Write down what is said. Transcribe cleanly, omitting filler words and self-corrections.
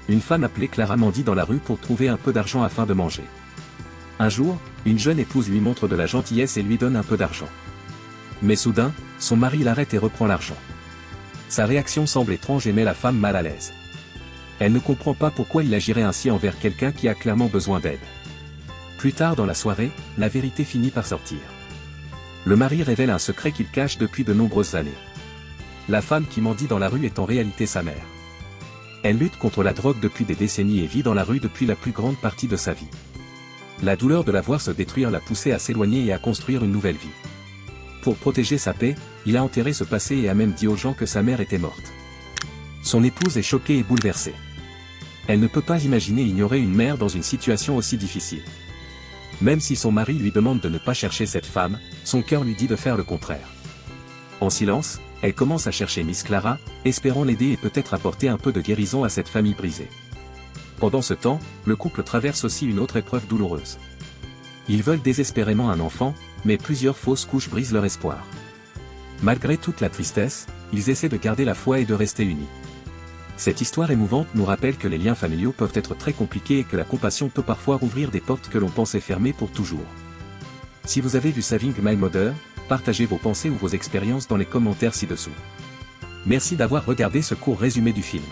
Une femme appelée Clara mendie dans la rue pour trouver un peu d'argent afin de manger. Un jour, une jeune épouse lui montre de la gentillesse et lui donne un peu d'argent. Mais soudain, son mari l'arrête et reprend l'argent. Sa réaction semble étrange et met la femme mal à l'aise. Elle ne comprend pas pourquoi il agirait ainsi envers quelqu'un qui a clairement besoin d'aide. Plus tard dans la soirée, la vérité finit par sortir. Le mari révèle un secret qu'il cache depuis de nombreuses années. La femme qui mendie dans la rue est en réalité sa mère. Elle lutte contre la drogue depuis des décennies et vit dans la rue depuis la plus grande partie de sa vie. La douleur de la voir se détruire l'a poussée à s'éloigner et à construire une nouvelle vie. Pour protéger sa paix, il a enterré ce passé et a même dit aux gens que sa mère était morte. Son épouse est choquée et bouleversée. Elle ne peut pas imaginer ignorer une mère dans une situation aussi difficile. Même si son mari lui demande de ne pas chercher cette femme, son cœur lui dit de faire le contraire. En silence, elle commence à chercher Miss Clara, espérant l'aider et peut-être apporter un peu de guérison à cette famille brisée. Pendant ce temps, le couple traverse aussi une autre épreuve douloureuse. Ils veulent désespérément un enfant, mais plusieurs fausses couches brisent leur espoir. Malgré toute la tristesse, ils essaient de garder la foi et de rester unis. Cette histoire émouvante nous rappelle que les liens familiaux peuvent être très compliqués et que la compassion peut parfois rouvrir des portes que l'on pensait fermées pour toujours. Si vous avez vu Saving My Mother, partagez vos pensées ou vos expériences dans les commentaires ci-dessous. Merci d'avoir regardé ce court résumé du film.